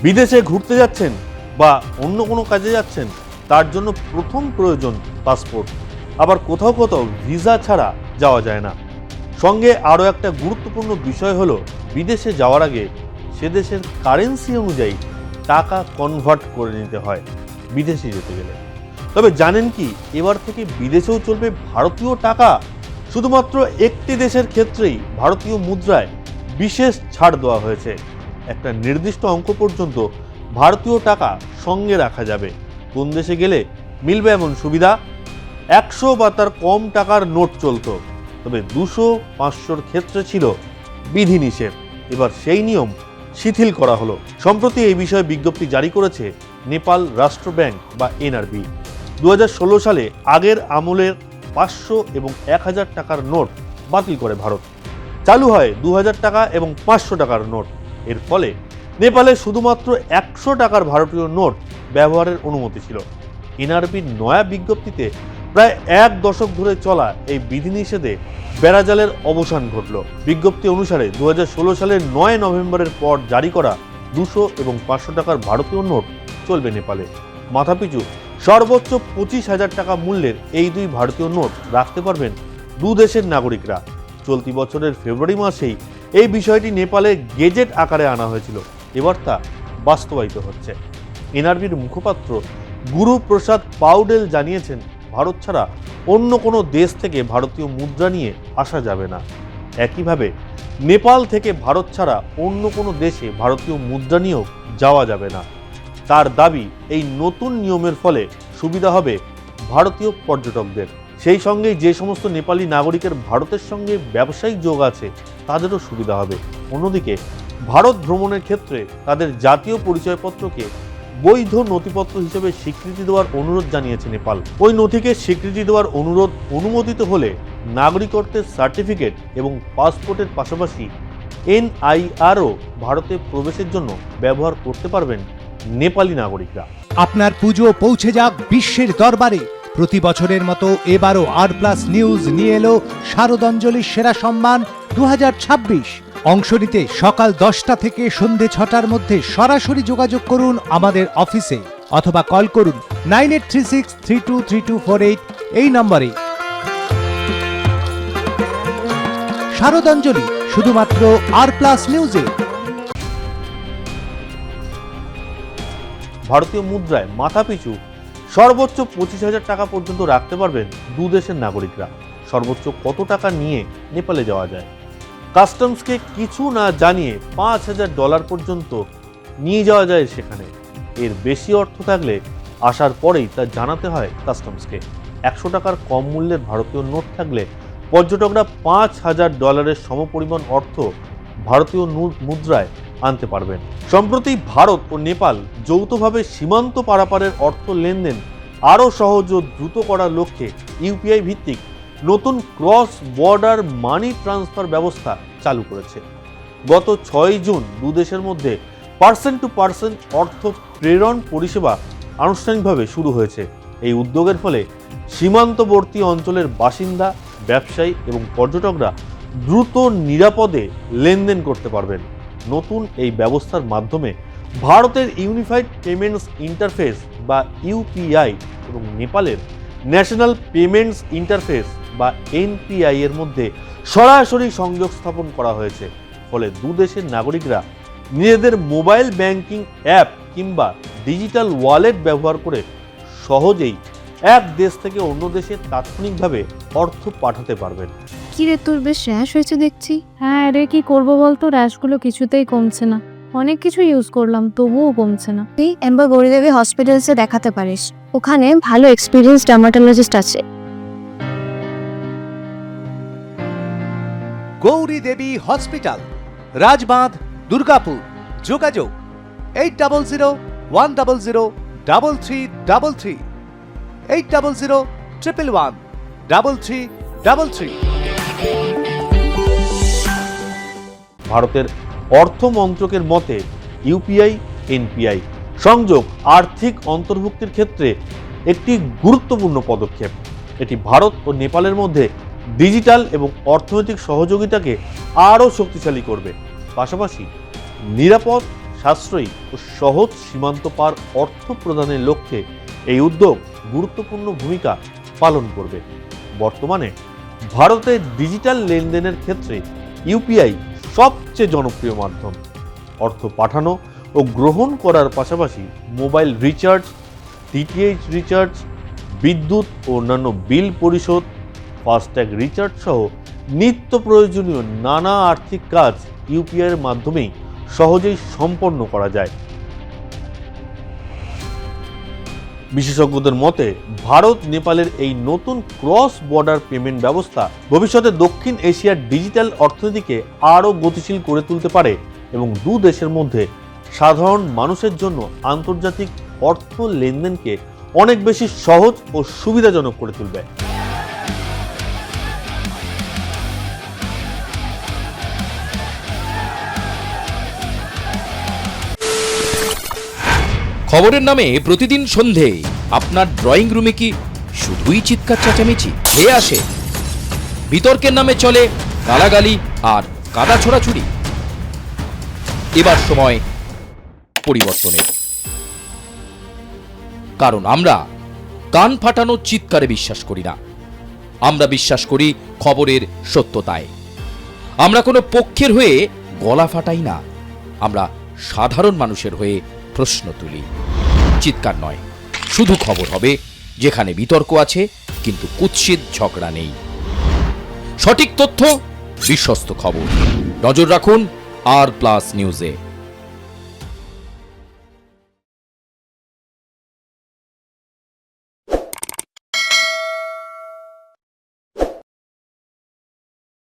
বিদেশে ঘুরতে যাচ্ছেন বা অন্য কোনো কাজে যাচ্ছেন, তার জন্য প্রথম প্রয়োজন পাসপোর্ট। আবার কোথাও কোথাও ভিসা ছাড়া যাওয়া যায় না। সঙ্গে আরও একটা গুরুত্বপূর্ণ বিষয় হলো, বিদেশে যাওয়ার আগে সে দেশের কারেন্সি অনুযায়ী টাকা কনভার্ট করে নিতে হয় বিদেশে যেতে গেলে। তবে জানেন কি, এবার থেকে বিদেশেও চলবে ভারতীয় টাকা। শুধুমাত্র একটি দেশের ক্ষেত্রেই ভারতীয় মুদ্রায় বিশেষ ছাড় দেওয়া হয়েছে। একটা নির্দিষ্ট অঙ্ক পর্যন্ত ভারতীয় টাকা সঙ্গে রাখা যাবে। কোন দেশে গেলে মিলবে এমন সুবিধা? 100 বা তার কম টাকার নোট চলতো, তবে 200, 500-র ক্ষেত্রে ছিল বিধিনিষেধ। এবার সেই নিয়ম শিথিল করা হলো। সম্প্রতি এই বিষয়ে বিজ্ঞপ্তি জারি করেছে নেপাল রাষ্ট্র ব্যাংক বা এনআরবি। 2016 সালে আগের আমলের 500 এবং 1000 টাকার নোট বাতিল করে ভারত। চালু হয় 2000 টাকা এবং 500 টাকার নোট। এর ফলে নেপালে শুধুমাত্র 100 টাকার ভারতীয় নোট ব্যবহারের অনুমতি ছিল। এনআরবির নয়া বিজ্ঞপ্তিতে প্রায় 1 দশক ধরে চলা এই বিধিনিষেধে বেড়াজালের অবসান ঘটল। বিজ্ঞপ্তি অনুসারে 2016 সালের 9 নভেম্বরের পর জারি করা 200 এবং 500 টাকার ভারতীয় নোট চলবে নেপালে। মাথাপিছু সর্বোচ্চ 25,000 টাকা মূল্যের এই দুই ভারতীয় নোট রাখতে পারবেন দু দেশের নাগরিকরা। চলতি বছরের ফেব্রুয়ারি মাসেই এই বিষয়টি নেপালে গেজেট আকারে আনা হয়েছিল। এবার তা বাস্তবায়িত হচ্ছে। এনআরবির মুখপাত্র গুরু প্রসাদ পাউডেল জানিয়েছেন, ভারত ছাড়া অন্য কোনো দেশ থেকে ভারতীয় মুদ্রা নিয়ে আসা যাবে না। একইভাবে নেপাল থেকে ভারত ছাড়া অন্য কোনো দেশে ভারতীয় মুদ্রা নিয়েও যাওয়া যাবে না। তার দাবি, এই নতুন নিয়মের ফলে সুবিধা হবে ভারতীয় পর্যটকদের। সেই সঙ্গে যে সমস্ত নেপালি নাগরিকের ভারতের সঙ্গে ব্যবসায়িক যোগ আছে, তাদেরও সুবিধা হবে। অন্যদিকে ভারত ভ্রমণের ক্ষেত্রে তাদের জাতীয় পরিচয়পত্রকে বৈধ নথিপত্র হিসেবে স্বীকৃতি দেওয়ার অনুরোধ জানিয়েছে নেপাল। ওই নথিকে স্বীকৃতি দেওয়ার অনুরোধ অনুমোদিত হলে নাগরিকত্বের সার্টিফিকেট এবং পাসপোর্টের পাশাপাশি এনআইআরও ভারতে প্রবেশের জন্য ব্যবহার করতে পারবেন নেপালি নাগরিকরা। আপনার পুজো পৌঁছে যাক বিশ্বের দরবারে। প্রতি বছরের মতো এবারও আর+ নিউজ নিয়ে এলো শারদাঞ্জলির সেরা সম্মান 2026। অংশ নিতে সকাল 10টা থেকে সন্ধে 6টার মধ্যে সরাসরি যোগাযোগ করুন আমাদের অফিসে অথবা কল করুন 9836323248 এই নম্বরে। শারদাঞ্জলি শুধুমাত্র আর+ নিউজে। ভারতীয় মুদ্রায় মাথাপিছু সর্বোচ্চ 25,000 টাকা পর্যন্ত রাখতে পারবেন দু দেশের নাগরিকরা। সর্বোচ্চ কত টাকা নিয়ে নেপালে যাওয়া যায়? কাস্টমসকে কিছু না জানিয়ে $5,000 পর্যন্ত নিয়ে যাওয়া যায় সেখানে। এর বেশি অর্থ থাকলে আসার পরেই তা জানাতে হয় কাস্টমসকে। 100 টাকার কম মূল্যের ভারতীয় নোট থাকলে পর্যটকরা $5,000 সমপরিমাণ অর্থ ভারতীয় মুদ্রায় আনতে পারবেন। সম্প্রতি ভারত ও নেপাল যৌথভাবে সীমান্ত পারাপারের অর্থ লেনদেন আরও সহজ ও দ্রুত করার লক্ষ্যে ইউপিআই ভিত্তিক নতুন ক্রস বর্ডার মানি ট্রান্সফার ব্যবস্থা চালু করেছে। গত 6 জুন দু দেশের মধ্যে পার্সন টু পার্সন অর্থ প্রেরণ পরিষেবা আনুষ্ঠানিকভাবে শুরু হয়েছে। এই উদ্যোগের ফলে সীমান্তবর্তী অঞ্চলের বাসিন্দা, ব্যবসায়ী এবং পর্যটকরা দ্রুত নিরাপদে লেনদেন করতে পারবেন। নতুন এই ব্যবস্থার মাধ্যমে ভারতের ইউনিফাইড পেমেন্টস ইন্টারফেস বা ইউপিআই এবং নেপালের ন্যাশনাল পেমেন্টস ইন্টারফেস বা এনপিআই এর মধ্যে সরাসরি সংযোগ স্থাপন করা হয়েছে। ফলে দু দেশের নাগরিকরা নিজেদের মোবাইল ব্যাংকিং অ্যাপ কিংবা ডিজিটাল ওয়ালেট ব্যবহার করে সহজেই এক দেশ থেকে অন্য দেশে তাৎক্ষণিকভাবে অর্থ পাঠাতে পারবেন। কি রে, তোর বেশ র্যাশ হয়েছে দেখছি। হ্যাঁ রে, কি করবো বলতো, র্যাশগুলো কিছুতেই কমছে না। অনেক কিছু ইউজ করলাম তবুও কমছে না। তুই এম্বার গৌরীদেবী হসপিটালসে দেখাতে পারিস, ওখানে ভালো এক্সপিরিয়েন্স ডার্মাটোলজিস্ট আছে। গৌরী দেবী হসপিটাল, রাজবাঁধ, দুর্গাপুর। যোগাযোগ 8001003333, 8001113333। ভারতের অর্থ মন্ত্রকের মতে ইউপিআই এনপিআই সংযোগ আর্থিক অন্তর্ভুক্তির ক্ষেত্রে একটি গুরুত্বপূর্ণ পদক্ষেপ। এটি ভারত ও নেপালের মধ্যে ডিজিটাল এবং অর্থনৈতিক সহযোগিতাকে আরও শক্তিশালী করবে, পাশাপাশি নিরাপদ, সাশ্রয়ী ও সহজ সীমান্ত পার অর্থ প্রদানের লক্ষ্যে এই উদ্যোগ গুরুত্বপূর্ণ ভূমিকা পালন করবে। বর্তমানে ভারতে ডিজিটাল লেনদেনের ক্ষেত্রে ইউপিআই সবচেয়ে জনপ্রিয় মাধ্যম। অর্থ পাঠানো ও গ্রহণ করার পাশাপাশি মোবাইল রিচার্জ, ডিটিএইচ রিচার্জ, বিদ্যুৎ ও অন্যান্য বিল পরিশোধ, ফাস্ট্যাগ রিচার্জ সহ নিত্য প্রয়োজনীয় নানা আর্থিক কাজ ইউপিআইয়ের মাধ্যমেই সহজেই সম্পন্ন করা যায়। বিশেষজ্ঞদের মতে ভারত নেপালের এই নতুন ক্রস বর্ডার পেমেন্ট ব্যবস্থা ভবিষ্যতে দক্ষিণ এশিয়ার ডিজিটাল অর্থনীতিকে আরও গতিশীল করে তুলতে পারে এবং দু দেশের মধ্যে সাধারণ মানুষের জন্য আন্তর্জাতিক অর্থ লেনদেনকে অনেক বেশি সহজ ও সুবিধাজনক করে তুলবে। খবরের নামে প্রতিদিন সন্ধে আপনার ড্রয়িং রুমে কি শুধুই চিৎকার চেঁচামেচি খেয়ে আসে? বিতর্কের নামে চলে গালাগালি আর কাদা ছোড়াছুড়ি। এবার সময় পরিবর্তনের, কারণ আমরা কান ফাটানো চিৎকারে বিশ্বাস করি না। আমরা বিশ্বাস করি খবরের সত্যতায়। আমরা কোনো পক্ষের হয়ে গলা ফাটাই না, আমরা সাধারণ মানুষের হয়ে প্রশ্ন তুলি। চিৎকার নয়, শুধু খবর হবে যেখানে বিতর্ক আছে কিন্তু কুৎসিত ঝগড়া নেই। সঠিক তথ্য, বিশ্বস্ত খবর। নজর রাখুন আর প্লাস নিউজে।